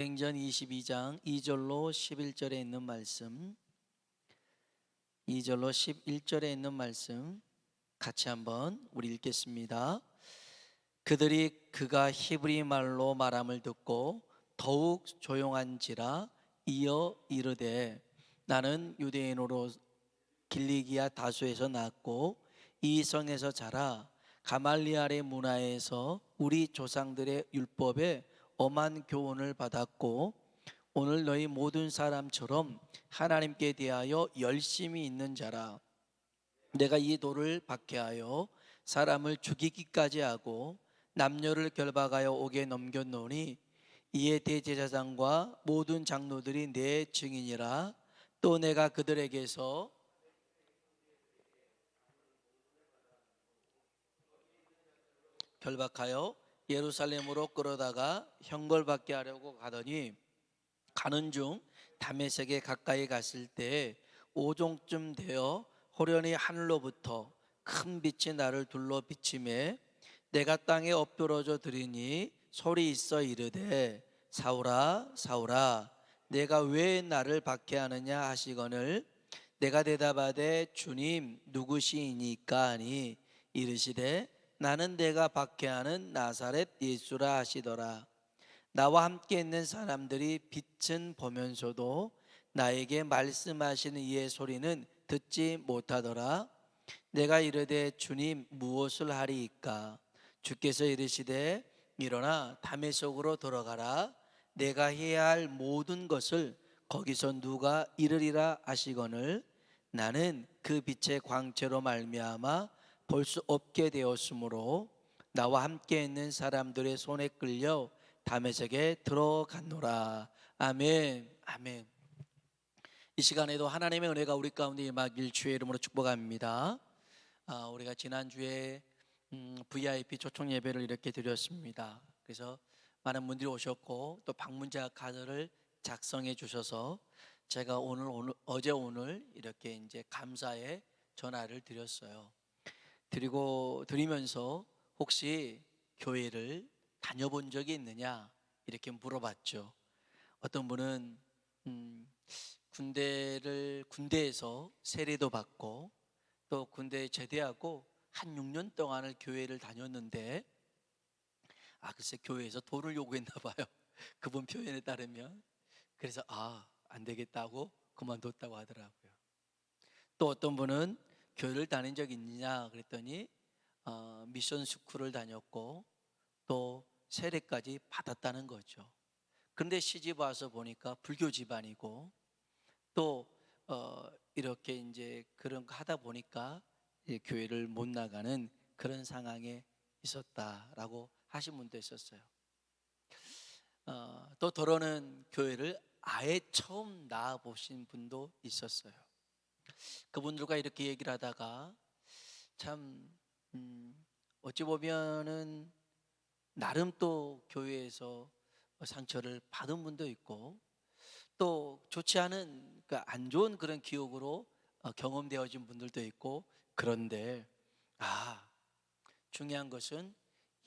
행전 22장 2절로 11절에 있는 말씀, 2절로 11절에 있는 말씀 같이 한번 우리 읽겠습니다. 그들이 그가 히브리 말로 말함을 듣고 더욱 조용한지라 이어 이르되, 나는 유대인으로 길리기아 다소에서 났고 이 성에서 자라 가말리알의 문화에서 우리 조상들의 율법에 엄한 교훈을 받았고, 오늘 너희 모든 사람처럼 하나님께 대하여 열심히 있는 자라. 내가 이 돌을 박해하여 사람을 죽이기까지 하고 남녀를 결박하여 옥에 넘겼노니, 이에 대제사장과 모든 장로들이 내 증인이라. 또 내가 그들에게서 결박하여 예루살렘으로 끌어다가 형벌받게 하려고 가더니, 가는 중 다메섹에 가까이 갔을 때 오종쯤 되어 호련히 하늘로부터 큰 빛이 나를 둘러 비치매, 내가 땅에 엎드러져 들으니 소리 있어 이르되, 사울아 사울아 내가 왜 나를 박해하느냐 하시거늘, 내가 대답하되 주님 누구시이니까 하니, 이르시되 나는 내가 박해하는 나사렛 예수라 하시더라. 나와 함께 있는 사람들이 빛은 보면서도 나에게 말씀하시는 이의 소리는 듣지 못하더라. 내가 이르되 주님 무엇을 하리이까? 주께서 이르시되 일어나 다메섹으로 들어가라. 내가 해야 할 모든 것을 거기서 누가 이르리라 하시거늘, 나는 그 빛의 광채로 말미암아 볼 수 없게 되었으므로 나와 함께 있는 사람들의 손에 끌려 다메섹에 들어갔노라. 아멘. 아멘. 이 시간에도 하나님의 은혜가 우리 가운데 임하길 주의 이름으로 축복합니다. 우리가 지난주에 VIP 초청 예배를 이렇게 드렸습니다. 그래서 많은 분들이 오셨고 또 방문자 카드를 작성해 주셔서 제가 어제 오늘 이렇게 이제 감사의 전화를 드렸어요. 드리면서 혹시 교회를 다녀본 적이 있느냐 이렇게 물어봤죠. 어떤 분은 군대에서 세례도 받고 또 군대에 제대하고 한 6년 동안을 교회를 다녔는데, 글쎄 교회에서 돈을 요구했나 봐요. 그분 표현에 따르면. 그래서 안 되겠다고 그만뒀다고 하더라고요. 또 어떤 분은 교회를 다닌 적 있느냐 그랬더니 미션 스쿨을 다녔고 또 세례까지 받았다는 거죠. 그런데 시집 와서 보니까 불교 집안이고 또 이렇게 이제 그런 거 하다 보니까 교회를 못 나가는 그런 상황에 있었다라고 하신 분도 있었어요. 또 더러는 교회를 아예 처음 나와 보신 분도 있었어요. 그분들과 이렇게 얘기를 하다가 참 어찌 보면은 나름 또 교회에서 상처를 받은 분도 있고 또 좋지 않은 안 좋은 그런 기억으로 경험되어진 분들도 있고, 그런데 중요한 것은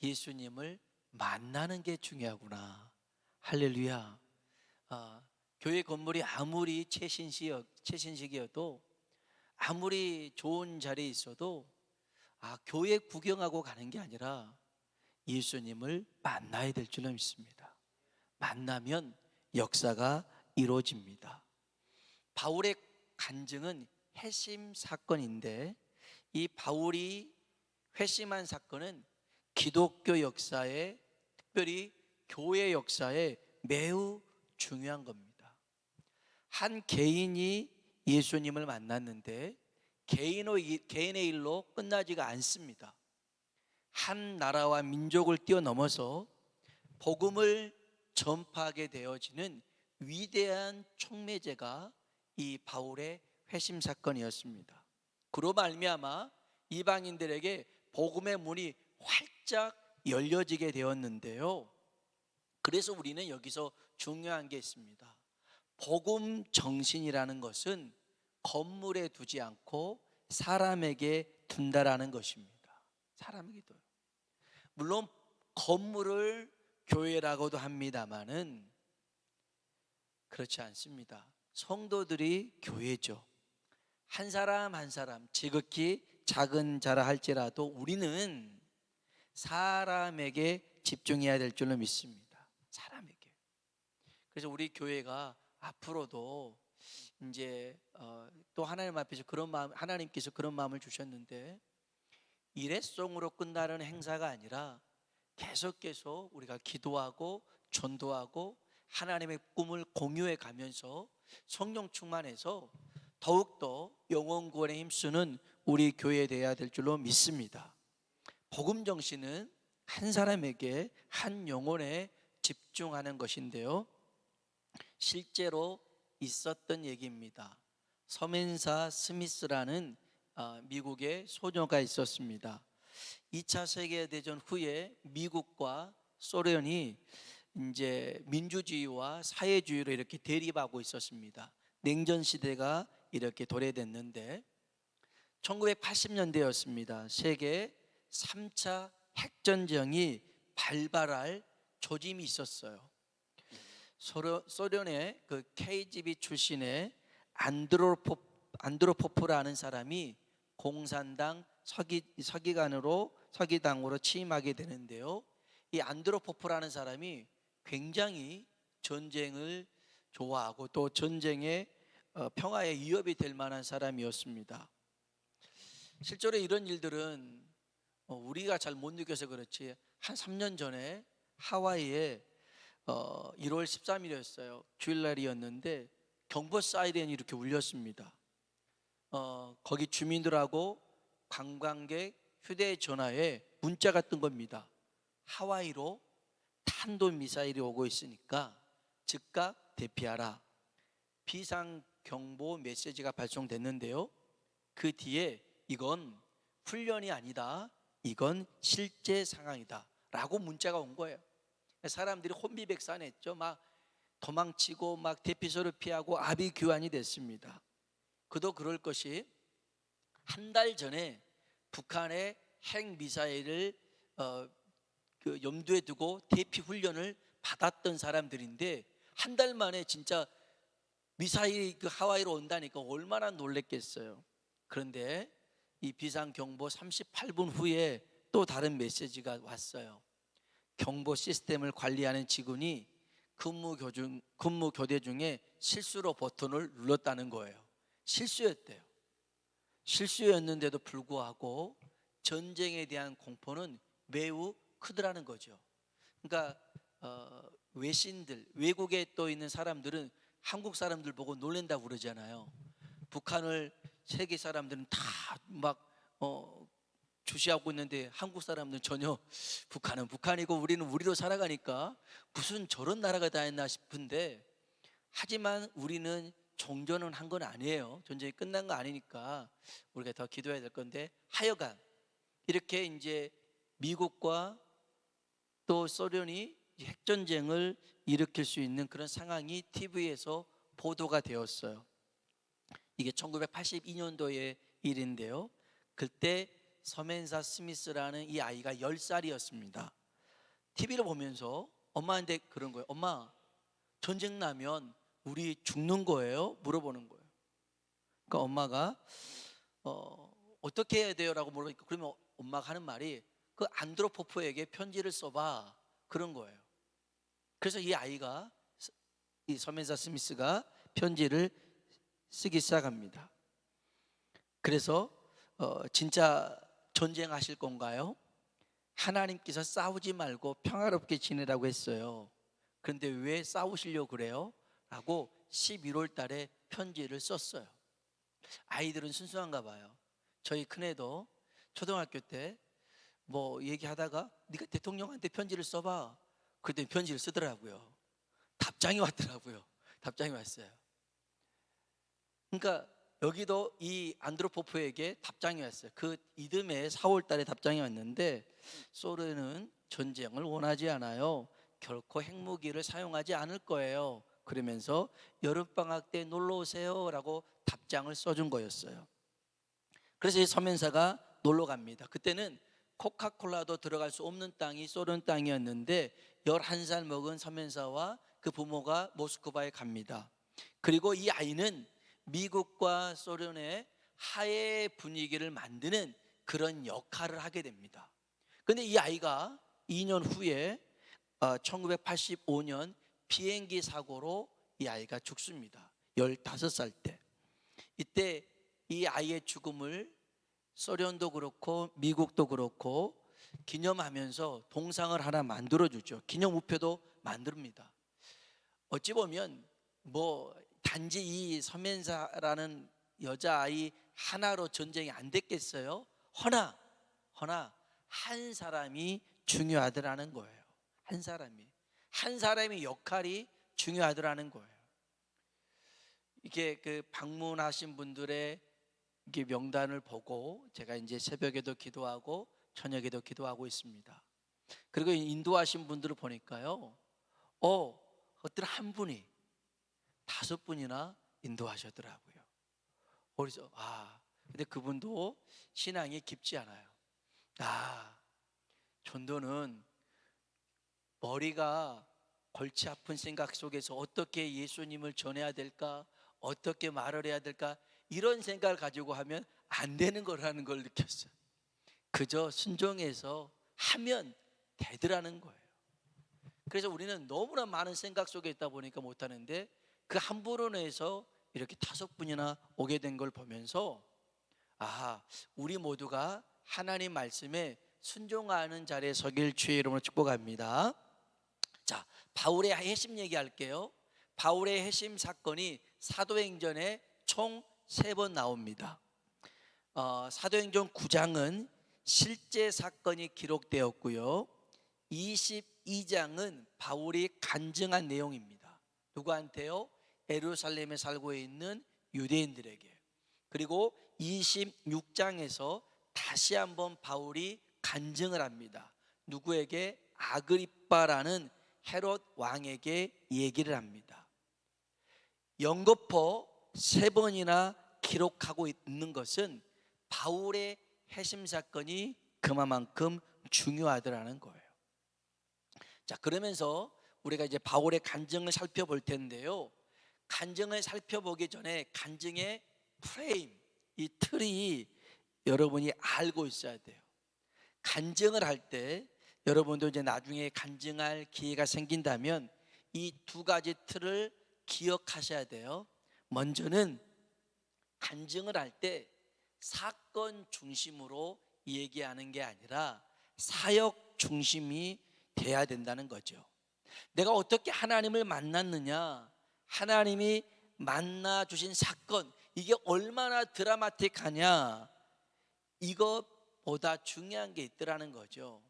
예수님을 만나는 게 중요하구나. 할렐루야. 교회 건물이 아무리 최신식이어도 아무리 좋은 자리에 있어도 교회 구경하고 가는 게 아니라 예수님을 만나야 될 줄로 믿습니다. 만나면 역사가 이루어집니다. 바울의 간증은 회심 사건인데, 이 바울이 회심한 사건은 기독교 역사에, 특별히 교회 역사에 매우 중요한 겁니다. 한 개인이 예수님을 만났는데 개인의 일로 끝나지가 않습니다. 한 나라와 민족을 뛰어넘어서 복음을 전파하게 되어지는 위대한 촉매제가 이 바울의 회심 사건이었습니다. 그로 말미암아 이방인들에게 복음의 문이 활짝 열려지게 되었는데요. 그래서 우리는 여기서 중요한 게 있습니다. 복음 정신이라는 것은 건물에 두지 않고 사람에게 둔다라는 것입니다. 사람에게 둬요. 물론 건물을 교회라고도 합니다마는 그렇지 않습니다. 성도들이 교회죠. 한 사람 한 사람 지극히 작은 자라 할지라도 우리는 사람에게 집중해야 될 줄로 믿습니다. 사람에게. 그래서 우리 교회가 앞으로도 이제 또 하나님 앞에서 그런 마음, 하나님께서 그런 마음을 주셨는데 일회성으로 끝나는 행사가 아니라 계속 우리가 기도하고 전도하고 하나님의 꿈을 공유해 가면서 성령 충만해서 더욱더 영혼 구원에 힘쓰는 우리 교회 되어야 될 줄로 믿습니다. 복음 정신은 한 사람에게 한 영혼에 집중하는 것인데요, 실제로 있었던 얘기입니다. 서멘사 스미스라는 미국의 소녀가 있었습니다. 2차 세계대전 후에 미국과 소련이 이제 민주주의와 사회주의로 이렇게 대립하고 있었습니다. 냉전 시대가 이렇게 도래됐는데 1980년대였습니다. 세계 3차 핵전쟁이 발발할 조짐이 있었어요. 소련의 그 KGB 출신의 안드로포프라는 사람이 공산당 서기당으로 취임하게 되는데요, 이 안드로포프라는 사람이 굉장히 전쟁을 좋아하고 또 전쟁의 평화의 위협이 될 만한 사람이었습니다. 실제로 이런 일들은 우리가 잘 못 느껴서 그렇지 한 3년 전에 하와이에 1월 13일이었어요. 주일날이었는데 경보 사이렌이 이렇게 울렸습니다. 거기 주민들하고 관광객 휴대전화에 문자가 뜬 겁니다. 하와이로 탄도미사일이 오고 있으니까 즉각 대피하라. 비상경보 메시지가 발송됐는데요, 그 뒤에 이건 훈련이 아니다, 이건 실제 상황이다 라고 문자가 온 거예요. 사람들이 혼비백산했죠. 막 도망치고 막 대피소를 피하고 아비규환이 됐습니다. 그도 그럴 것이 한 달 전에 북한의 핵미사일을 염두에 두고 대피 훈련을 받았던 사람들인데 한 달 만에 진짜 미사일이 그 하와이로 온다니까 얼마나 놀랬겠어요. 그런데 이 비상경보 38분 후에 또 다른 메시지가 왔어요. 경보 시스템을 관리하는 직원이 근무교대 중에 실수로 버튼을 눌렀다는 거예요. 실수였대요. 실수였는데도 불구하고 전쟁에 대한 공포는 매우 크더라는 거죠. 그러니까 외신들, 외국에 또 있는 사람들은 한국 사람들 보고 놀란다고 그러잖아요. 북한을 세계 사람들은 다 막 주시하고 있는데 한국 사람들은 전혀 북한은 북한이고 우리는 우리로 살아가니까 무슨 저런 나라가 다 있나 싶은데, 하지만 우리는 종전은 한 건 아니에요. 전쟁이 끝난 거 아니니까 우리가 더 기도해야 될 건데, 하여간 이렇게 이제 미국과 또 소련이 핵전쟁을 일으킬 수 있는 그런 상황이 TV에서 보도가 되었어요. 이게 1982년도의 일인데요, 그때 서멘사 스미스라는 이 아이가 10살이었습니다. TV를 보면서 엄마한테 그런 거예요. 엄마, 전쟁 나면 우리 죽는 거예요? 물어보는 거예요. 그러니까 엄마가 어떻게 해야 돼요? 라고 물으니까, 그러면 엄마가 하는 말이 그 안드로포프에게 편지를 써봐, 그런 거예요. 그래서 이 아이가, 이 서멘사 스미스가 편지를 쓰기 시작합니다. 그래서 진짜 전쟁하실 건가요? 하나님께서 싸우지 말고 평화롭게 지내라고 했어요. 그런데 왜 싸우시려고 그래요? 라고 11월 달에 편지를 썼어요. 아이들은 순수한가 봐요. 저희 큰애도 초등학교 때 뭐 얘기하다가 네가 대통령한테 편지를 써봐, 그랬더니 편지를 쓰더라고요. 답장이 왔더라고요. 답장이 왔어요. 그러니까 여기도 이 안드로포프에게 답장이 왔어요. 그 이듬해 4월 달에 답장이 왔는데, 소련은 전쟁을 원하지 않아요. 결코 핵무기를 사용하지 않을 거예요. 그러면서 여름방학 때 놀러 오세요 라고 답장을 써준 거였어요. 그래서 이 서면사가 놀러 갑니다. 그때는 코카콜라도 들어갈 수 없는 땅이 소련 땅이었는데 11살 먹은 서면사와 그 부모가 모스크바에 갑니다. 그리고 이 아이는 미국과 소련의 화해 분위기를 만드는 그런 역할을 하게 됩니다. 그런데 이 아이가 2년 후에 1985년 비행기 사고로 이 아이가 죽습니다. 15살 때. 이때 이 아이의 죽음을 소련도 그렇고 미국도 그렇고 기념하면서 동상을 하나 만들어주죠. 기념우표도 만듭니다. 어찌 보면 단지 이 서면사라는 여자아이 하나로 전쟁이 안 됐겠어요? 허나 한 사람이 중요하더라는 거예요. 한 사람의 역할이 중요하더라는 거예요. 이게 그 방문하신 분들의 이게 명단을 보고 제가 이제 새벽에도 기도하고 저녁에도 기도하고 있습니다. 그리고 인도하신 분들을 보니까요, 어떤 한 분이 5분이나 인도하셨더라고요. 그래서 근데 그분도 신앙이 깊지 않아요. 전도는 머리가 골치 아픈 생각 속에서 어떻게 예수님을 전해야 될까, 어떻게 말을 해야 될까, 이런 생각을 가지고 하면 안 되는 거라는 걸 느꼈어요. 그저 순종해서 하면 되더라는 거예요. 그래서 우리는 너무나 많은 생각 속에 있다 보니까 못하는데, 그 한 분으로 해서 이렇게 5분이나 오게 된 걸 보면서 우리 모두가 하나님 말씀에 순종하는 자리에 서길 주의 이름으로 축복합니다. 자, 바울의 회심 얘기할게요. 바울의 회심 사건이 사도행전에 총 3번 나옵니다. 사도행전 9장은 실제 사건이 기록되었고요, 22장은 바울이 간증한 내용입니다. 누구한테요? 예루살렘에 살고 있는 유대인들에게. 그리고 26장에서 다시 한번 바울이 간증을 합니다. 누구에게? 아그리빠라는 헤롯 왕에게 얘기를 합니다. 연거푸 3번이나 기록하고 있는 것은 바울의 회심 사건이 그만큼 중요하더라는 거예요. 자, 그러면서 우리가 이제 바울의 간증을 살펴볼 텐데요, 간증을 살펴보기 전에 간증의 프레임, 이 틀이 여러분이 알고 있어야 돼요. 간증을 할 때 여러분도 이제 나중에 간증할 기회가 생긴다면 이 2가지 틀을 기억하셔야 돼요. 먼저는 간증을 할 때 사건 중심으로 얘기하는 게 아니라 사역 중심이 돼야 된다는 거죠. 내가 어떻게 하나님을 만났느냐, 하나님이 만나 주신 사건, 이게 얼마나 드라마틱하냐, 이것보다 중요한 게 있더라는 거죠.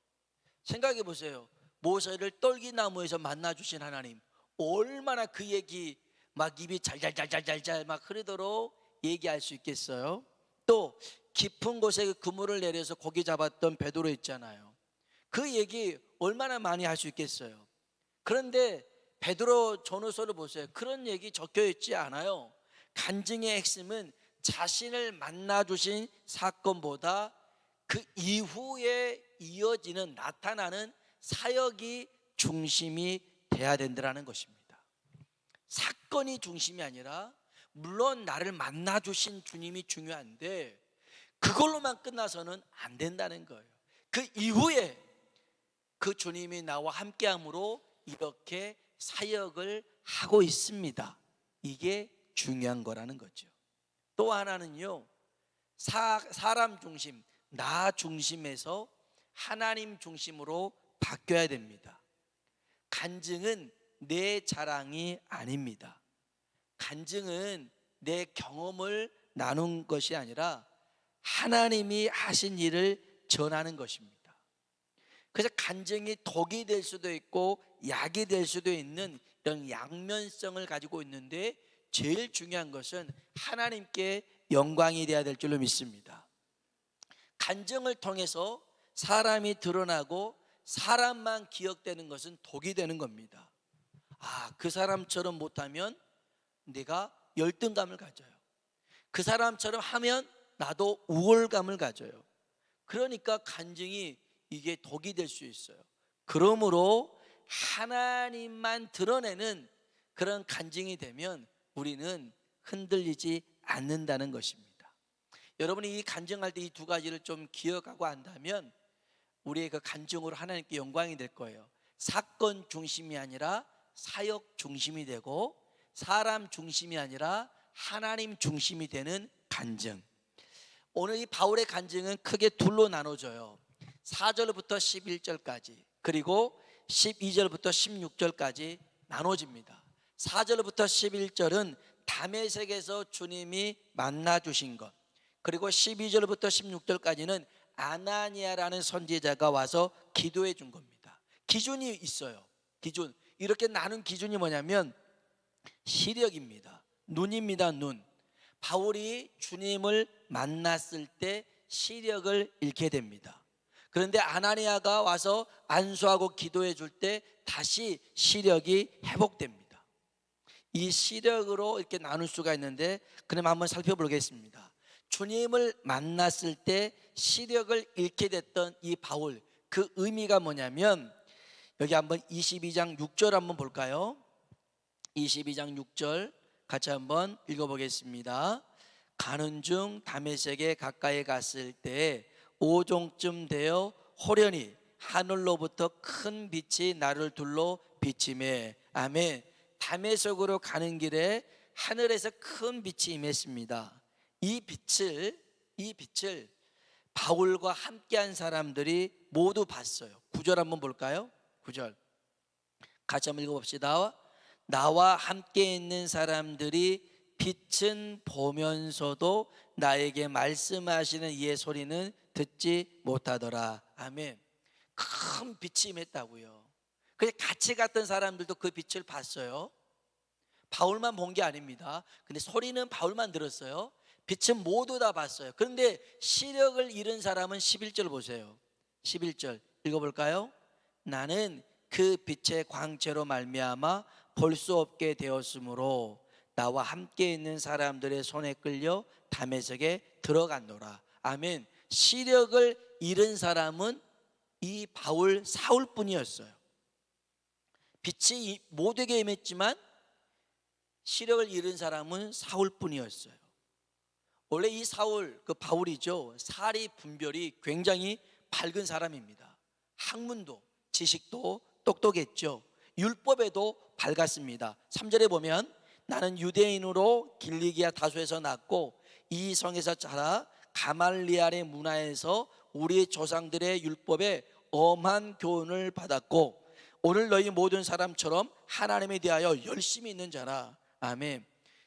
생각해 보세요. 모세를 떨기나무에서 만나 주신 하나님, 얼마나 그 얘기 막 입이 잘잘잘잘잘 막 흐르도록 얘기할 수 있겠어요? 또 깊은 곳에 그물을 내려서 고기 잡았던 베드로 있잖아요. 그 얘기 얼마나 많이 할 수 있겠어요? 그런데 베드로 전후서를 보세요. 그런 얘기 적혀 있지 않아요. 간증의 핵심은 자신을 만나 주신 사건보다 그 이후에 이어지는 나타나는 사역이 중심이 돼야 된다는 것입니다. 사건이 중심이 아니라, 물론 나를 만나 주신 주님이 중요한데 그걸로만 끝나서는 안 된다는 거예요. 그 이후에 그 주님이 나와 함께함으로 이렇게 사역을 하고 있습니다. 이게 중요한 거라는 거죠. 또 하나는요, 사람 중심, 나 중심에서 하나님 중심으로 바뀌어야 됩니다. 간증은 내 자랑이 아닙니다. 간증은 내 경험을 나눈 것이 아니라 하나님이 하신 일을 전하는 것입니다. 그래서 간증이 독이 될 수도 있고 약이 될 수도 있는 이런 양면성을 가지고 있는데, 제일 중요한 것은 하나님께 영광이 되어야 될 줄로 믿습니다. 간증을 통해서 사람이 드러나고 사람만 기억되는 것은 독이 되는 겁니다. 그 사람처럼 못하면 내가 열등감을 가져요. 그 사람처럼 하면 나도 우월감을 가져요. 그러니까 간증이 이게 독이 될 수 있어요. 그러므로 하나님만 드러내는 그런 간증이 되면 우리는 흔들리지 않는다는 것입니다. 여러분이 이 간증할 때 이 두 가지를 좀 기억하고 한다면 우리의 그 간증으로 하나님께 영광이 될 거예요. 사건 중심이 아니라 사역 중심이 되고, 사람 중심이 아니라 하나님 중심이 되는 간증. 오늘 이 바울의 간증은 크게 둘로 나눠져요. 4절부터 11절까지, 그리고 12절부터 16절까지 나눠집니다. 4절부터 11절은 다메섹에서 주님이 만나 주신 것, 그리고 12절부터 16절까지는 아나니아라는 선지자가 와서 기도해 준 겁니다. 기준이 있어요. 기준. 이렇게 나눈 기준이 뭐냐면 시력입니다. 눈입니다. 눈. 바울이 주님을 만났을 때 시력을 잃게 됩니다. 그런데 아나니아가 와서 안수하고 기도해 줄 때 다시 시력이 회복됩니다. 이 시력으로 이렇게 나눌 수가 있는데, 그럼 한번 살펴보겠습니다. 주님을 만났을 때 시력을 잃게 됐던 이 바울, 그 의미가 뭐냐면 여기 한번 22장 6절 한번 볼까요? 22장 6절 같이 한번 읽어보겠습니다. 가는 중 다메섹에 가까이 갔을 때 오종쯤 되어 호련히 하늘로부터 큰 빛이 나를 둘러 비치매. 아멘. 다메섹으로 가는 길에 하늘에서 큰 빛이 임했습니다. 이 빛을 바울과 함께한 사람들이 모두 봤어요. 9절 한번 볼까요? 9절 같이 한번 읽어봅시다. 나와 함께 있는 사람들이 빛은 보면서도 나에게 말씀하시는 이의 소리는 듣지 못하더라. 아멘. 큰 빛이 임했다고요. 그래서 같이 갔던 사람들도 그 빛을 봤어요. 바울만 본 게 아닙니다. 근데 소리는 바울만 들었어요. 빛은 모두 다 봤어요. 그런데 시력을 잃은 사람은 11절 보세요. 11절 읽어볼까요? 나는 그 빛의 광채로 말미암아 볼 수 없게 되었으므로 나와 함께 있는 사람들의 손에 끌려 다메섹에 들어갔노라. 아멘. 시력을 잃은 사람은 이 바울 사울뿐이었어요. 빛이 모두에게 임했지만 시력을 잃은 사람은 사울뿐이었어요. 원래 이 사울, 그 바울이죠, 사리 분별이 굉장히 밝은 사람입니다. 학문도 지식도 똑똑했죠. 율법에도 밝았습니다. 3절에 보면 나는 유대인으로 길리기아 다소에서 났고 이 성에서 자라 가말리알의 문화에서 우리 조상들의 율법에 엄한 교훈을 받았고 오늘 너희 모든 사람처럼 하나님에 대하여 열심히 있는 자라. 아멘.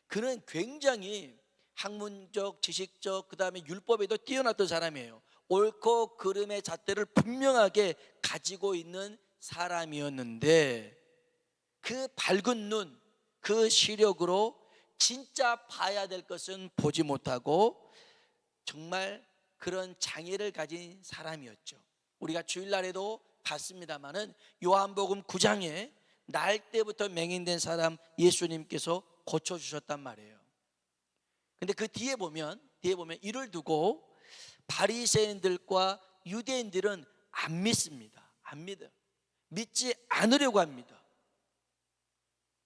그는 굉장히 학문적, 지식적, 그 다음에 율법에도 뛰어났던 사람이에요. 옳고 그름의 잣대를 분명하게 가지고 있는 사람이었는데 그 밝은 눈, 그 시력으로 진짜 봐야 될 것은 보지 못하고 정말 그런 장애를 가진 사람이었죠. 우리가 주일날에도 봤습니다마는 요한복음 9장에 날 때부터 맹인된 사람 예수님께서 고쳐주셨단 말이에요. 근데 그 뒤에 보면 이를 두고 바리새인들과 유대인들은 안 믿습니다. 안 믿어요. 믿지 않으려고 합니다.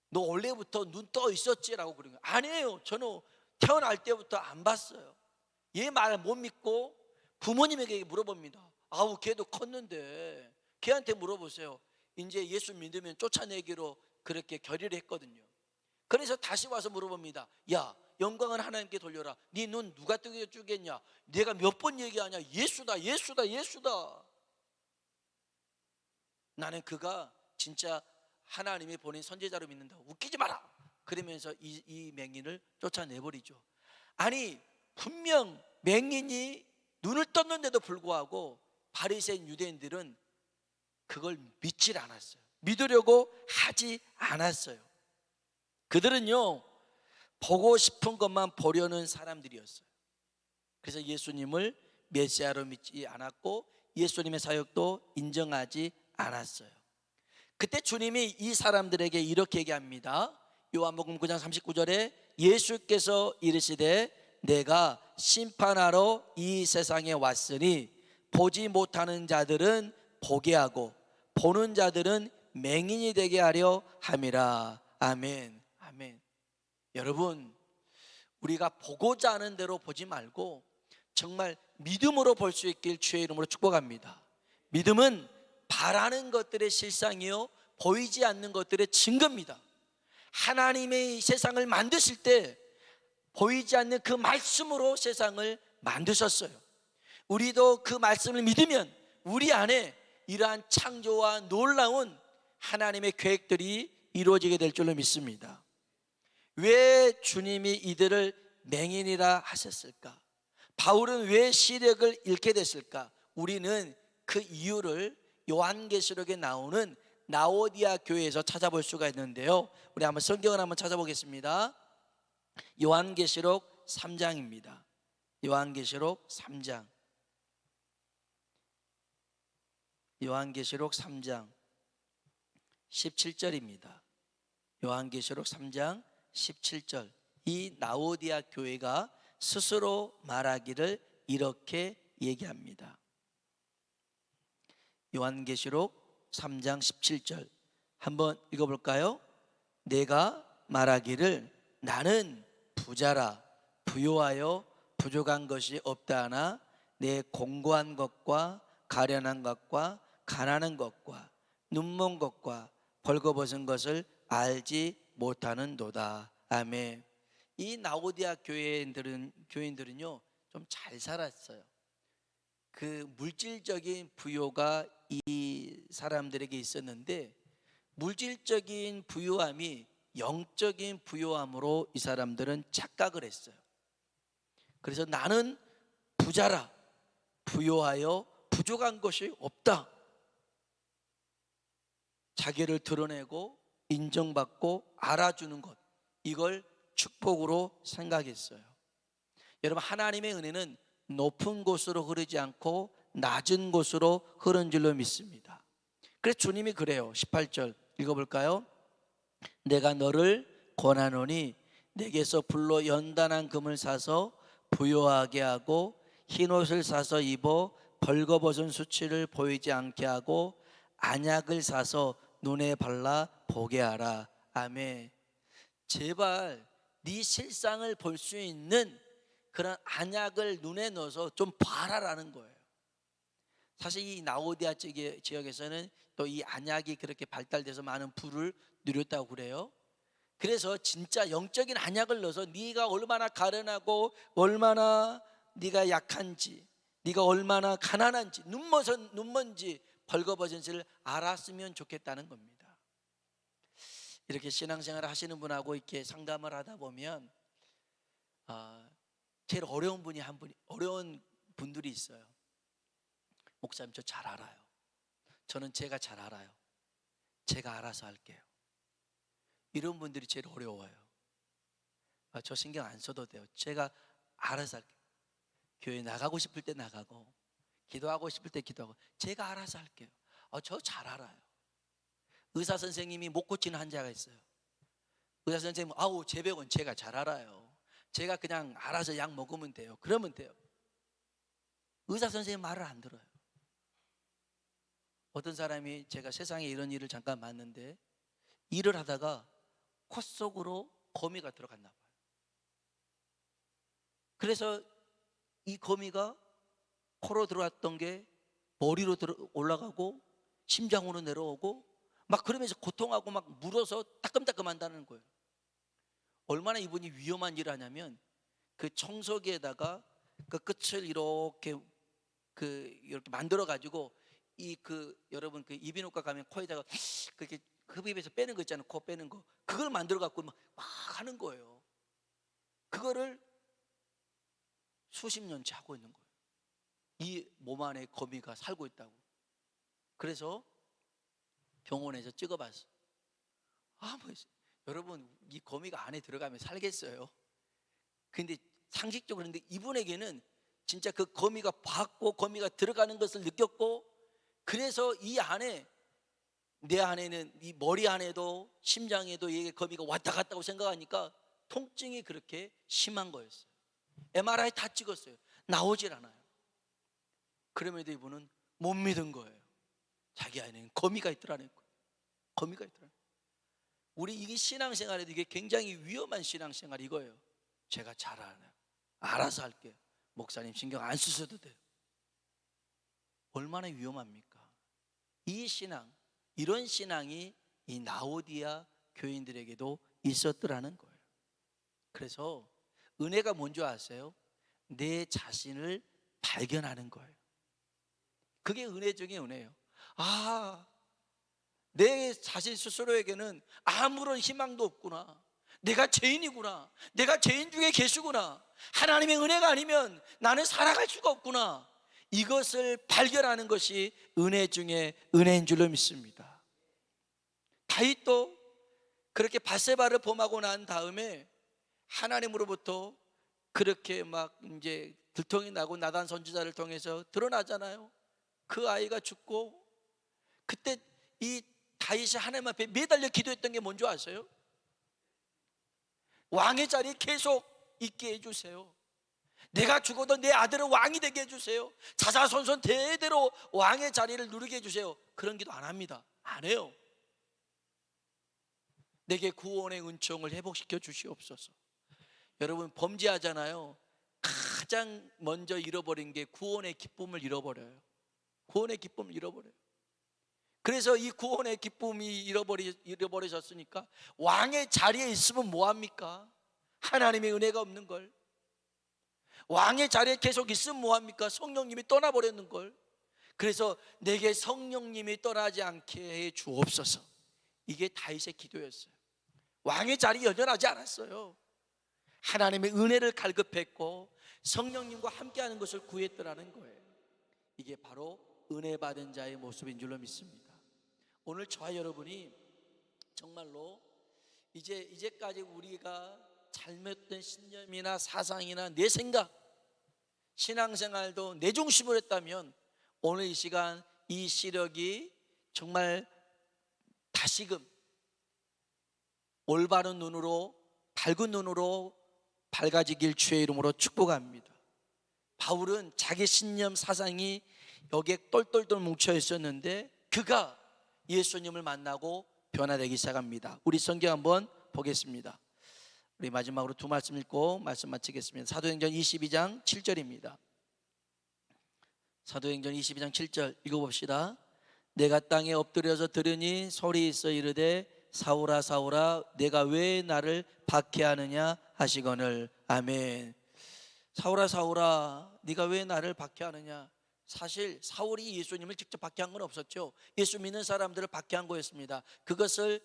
너 원래부터 눈 떠 있었지라고 그러는 거예요. 아니에요. 저는 태어날 때부터 안 봤어요. 얘 말 못 믿고 부모님에게 물어봅니다. 아우 걔도 컸는데 걔한테 물어보세요. 이제 예수 믿으면 쫓아내기로 그렇게 결의를 했거든요. 그래서 다시 와서 물어봅니다. 야, 영광은 하나님께 돌려라. 네 눈 누가 뜨게 주겠냐? 내가 몇 번 얘기하냐? 예수다, 예수다, 예수다. 나는 그가 진짜 하나님이 보낸 선지자로 믿는다. 웃기지 마라. 그러면서 이 맹인을 쫓아내버리죠. 아니 분명 맹인이 눈을 떴는데도 불구하고 바리새인 유대인들은 그걸 믿질 않았어요. 믿으려고 하지 않았어요. 그들은요 보고 싶은 것만 보려는 사람들이었어요. 그래서 예수님을 메시아로 믿지 않았고 예수님의 사역도 인정하지 않았어요. 그때 주님이 이 사람들에게 이렇게 얘기합니다. 요한복음 9장 39절에 예수께서 이르시되 내가 심판하러 이 세상에 왔으니 보지 못하는 자들은 보게 하고 보는 자들은 맹인이 되게 하려 함이라. 아멘. 아멘. 여러분, 우리가 보고자 하는 대로 보지 말고 정말 믿음으로 볼 수 있길 주의 이름으로 축복합니다. 믿음은 바라는 것들의 실상이요 보이지 않는 것들의 증거입니다. 하나님의 이 세상을 만드실 때 보이지 않는 그 말씀으로 세상을 만드셨어요. 우리도 그 말씀을 믿으면 우리 안에 이러한 창조와 놀라운 하나님의 계획들이 이루어지게 될 줄로 믿습니다. 왜 주님이 이들을 맹인이라 하셨을까? 바울은 왜 시력을 잃게 됐을까? 우리는 그 이유를 요한계시록에 나오는 라오디아 교회에서 찾아볼 수가 있는데요, 우리 한번 성경을 한번 찾아보겠습니다. 요한계시록 3장입니다. 요한계시록 3장. 요한계시록 3장 17절입니다. 요한계시록 3장 17절. 이 라오디아 교회가 스스로 말하기를 이렇게 얘기합니다. 요한계시록 3장 17절 한번 읽어볼까요? 내가 말하기를 나는 부자라 부요하여 부족한 것이 없다 하나 내 공고한 것과 가련한 것과 가난한 것과 눈먼 것과 벌거벗은 것을 알지 못하는도다. 아멘. 이 라오디아 교인들은요 좀 잘 살았어요. 그 물질적인 부요가 이 사람들에게 있었는데 물질적인 부요함이 영적인 부요함으로 이 사람들은 착각을 했어요. 그래서 나는 부자라 부요하여 부족한 것이 없다. 자기를 드러내고 인정받고 알아주는 것, 이걸 축복으로 생각했어요. 여러분, 하나님의 은혜는 높은 곳으로 흐르지 않고 낮은 곳으로 흐른 줄로 믿습니다. 그래서 주님이 그래요. 18절 읽어볼까요? 내가 너를 권하노니 내게서 불로 연단한 금을 사서 부요하게 하고 흰옷을 사서 입어 벌거벗은 수치를 보이지 않게 하고 안약을 사서 눈에 발라 보게 하라. 아멘. 제발 네 실상을 볼 수 있는 그런 안약을 눈에 넣어서 좀 봐라라는 거예요. 사실 이 라오디아 지역에서는 또 이 안약이 그렇게 발달돼서 많은 부를 누렸다고 그래요. 그래서 진짜 영적인 안약을 넣어서 네가 얼마나 가련하고 얼마나 네가 약한지, 네가 얼마나 가난한지, 눈먼지 벌거벗은지를 알았으면 좋겠다는 겁니다. 이렇게 신앙생활을 하시는 분하고 이렇게 상담을 하다 보면 제일 어려운 어려운 분들이 있어요. 목사님, 저 잘 알아요. 저는 제가 잘 알아요. 제가 알아서 할게요. 이런 분들이 제일 어려워요. 저 신경 안 써도 돼요. 제가 알아서 할게요. 교회 나가고 싶을 때 나가고 기도하고 싶을 때 기도하고 제가 알아서 할게요. 저 잘 알아요. 의사 선생님이 못 고치는 환자가 있어요. 의사 선생님, 제 병은 제가 잘 알아요. 제가 그냥 알아서 약 먹으면 돼요. 그러면 돼요. 의사 선생님 말을 안 들어요. 어떤 사람이, 제가 세상에 이런 일을 잠깐 봤는데 일을 하다가 코 속으로 거미가 들어갔나 봐요. 그래서 이 거미가 코로 들어왔던 게 머리로 올라가고 심장으로 내려오고 막 그러면서 고통하고 막 물어서 따끔따끔 한다는 거예요. 얼마나 이분이 위험한 일을 하냐면 그 청소기에다가 그 끝을 이렇게 만들어 가지고 여러분 그 이비인후과 가면 코에다가 그렇게 흡입해서 빼는 거 있잖아요. 코 빼는 거. 그걸 만들어 갖고 막 하는 거예요. 그거를 수십 년째 하고 있는 거예요. 이 몸 안에 거미가 살고 있다고. 그래서 병원에서 찍어봤어. 여러분, 이 거미가 안에 들어가면 살겠어요? 근데 상식적으로, 그런데 이분에게는 진짜 그 거미가 봤고 거미가 들어가는 것을 느꼈고, 그래서 이 안에, 내 안에는, 이 머리 안에도 심장에도 이게 거미가 왔다 갔다고 생각하니까 통증이 그렇게 심한 거였어요. MRI 다 찍었어요. 나오질 않아요. 그럼에도 이분은 못 믿은 거예요. 자기 안에는 거미가 있더라는 거예요. 거미가 있더라고요. 우리 이게 신앙생활에도 이게 굉장히 위험한 신앙생활 이거예요. 제가 잘 알아요. 알아서 할게요. 목사님 신경 안 쓰셔도 돼요. 얼마나 위험합니까? 이 신앙, 이런 신앙이 이 라오디아 교인들에게도 있었더라는 거예요. 그래서 은혜가 뭔지 아세요? 내 자신을 발견하는 거예요. 그게 은혜 중에 은혜예요. 내 자신 스스로에게는 아무런 희망도 없구나. 내가 죄인이구나. 내가 죄인 중에 계시구나. 하나님의 은혜가 아니면 나는 살아갈 수가 없구나. 이것을 발견하는 것이 은혜 중에 은혜인 줄로 믿습니다. 다윗도 그렇게 밧세바를 범하고 난 다음에 하나님으로부터 그렇게 막 이제 들통이 나고 나단 선지자를 통해서 드러나잖아요. 그 아이가 죽고, 그때 이 다윗이 하나님 앞에 매달려 기도했던 게 뭔지 아세요? 왕의 자리에 계속 있게 해주세요. 내가 죽어도 내 아들은 왕이 되게 해주세요. 자자손손 대대로 왕의 자리를 누리게 해주세요. 그런 기도 안 합니다. 안 해요. 내게 구원의 은총을 회복시켜 주시옵소서. 여러분, 범죄하잖아요. 가장 먼저 잃어버린 게 구원의 기쁨을 잃어버려요. 구원의 기쁨을 잃어버려요. 그래서 이 구원의 기쁨이 잃어버리셨으니까 왕의 자리에 있으면 뭐합니까? 하나님의 은혜가 없는 걸. 왕의 자리에 계속 있으면 뭐합니까? 성령님이 떠나버렸는 걸. 그래서 내게 성령님이 떠나지 않게 해 주옵소서. 이게 다윗의 기도였어요. 왕의 자리 여전하지 않았어요. 하나님의 은혜를 갈급했고 성령님과 함께하는 것을 구했더라는 거예요. 이게 바로 은혜 받은 자의 모습인 줄로 믿습니다. 오늘 저와 여러분이 정말로 이제까지 우리가 잘못된 신념이나 사상이나 내 생각, 신앙생활도 내 중심으로 했다면 오늘 이 시간 이 시력이 정말 다시금 올바른 눈으로, 밝은 눈으로 밝아지길 주의 이름으로 축복합니다. 바울은 자기 신념 사상이 여기에 똘똘똘 뭉쳐 있었는데 그가 예수님을 만나고 변화되기 시작합니다. 우리 성경 한번 보겠습니다. 우리 마지막으로 두 말씀 읽고 말씀 마치겠습니다. 사도행전 22장 7절입니다. 사도행전 22장 7절 읽어봅시다. 내가 땅에 엎드려서 들으니 소리 있어 이르되 사울아 사울아 내가 왜 나를 박해하느냐 하시거늘. 아멘. 사울아 사울아 네가 왜 나를 박해하느냐. 사실 사울이 예수님을 직접 박해한 건 없었죠. 예수 믿는 사람들을 박해한 거였습니다. 그것을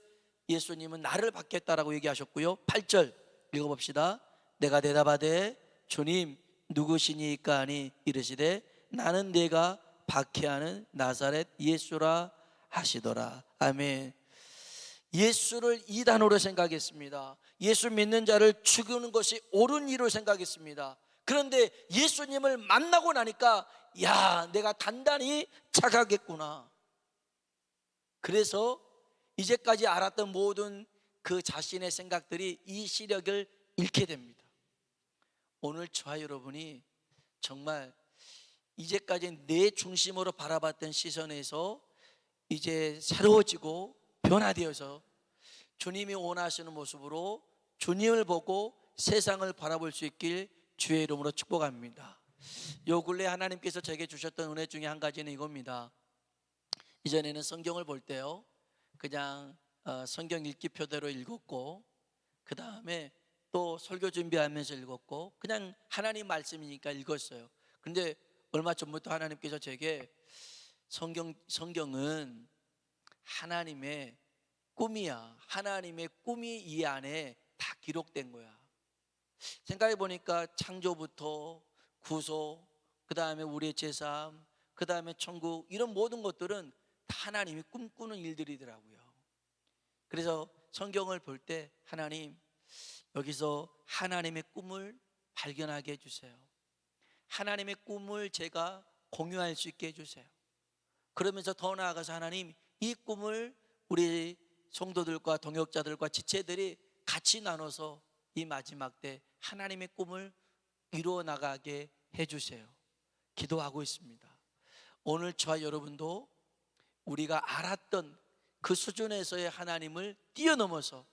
예수님은 나를 박해했다라고 얘기하셨고요. 8절 읽어봅시다. 내가 대답하되 주님 누구시니까 하니 이르시되 나는 내가 박해하는 나사렛 예수라 하시더라. 아멘. 예수를 이단으로 생각했습니다. 예수 믿는 자를 죽이는 것이 옳은 일로 생각했습니다. 그런데 예수님을 만나고 나니까 야, 내가 단단히 착하겠구나. 그래서 이제까지 알았던 모든 그 자신의 생각들이 이 시력을 잃게 됩니다. 오늘 저와 여러분이 정말 이제까지 내 중심으로 바라봤던 시선에서 이제 새로워지고 변화되어서 주님이 원하시는 모습으로 주님을 보고 세상을 바라볼 수 있길 주의 이름으로 축복합니다. 요 근래 하나님께서 제게 주셨던 은혜 중에 한 가지는 이겁니다. 이전에는 성경을 볼 때요 그냥 성경 읽기표대로 읽었고 그 다음에 또 설교 준비하면서 읽었고 그냥 하나님 말씀이니까 읽었어요. 그런데 얼마 전부터 하나님께서 제게 성경은 하나님의 꿈이야. 하나님의 꿈이 이 안에 다 기록된 거야. 생각해 보니까 창조부터 구속, 그 다음에 우리의 제삼, 그 다음에 천국, 이런 모든 것들은 다 하나님이 꿈꾸는 일들이더라고요. 그래서 성경을 볼 때 하나님 여기서 하나님의 꿈을 발견하게 해주세요. 하나님의 꿈을 제가 공유할 수 있게 해주세요. 그러면서 더 나아가서 하나님 이 꿈을 우리 성도들과 동역자들과 지체들이 같이 나눠서 이 마지막 때 하나님의 꿈을 이루어 나가게 해주세요. 기도하고 있습니다. 오늘 저와 여러분도 우리가 알았던 그 수준에서의 하나님을 뛰어넘어서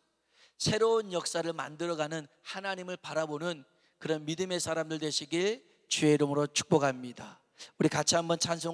새로운 역사를 만들어가는 하나님을 바라보는 그런 믿음의 사람들 되시길 주의 이름으로 축복합니다. 우리 같이 한번 찬송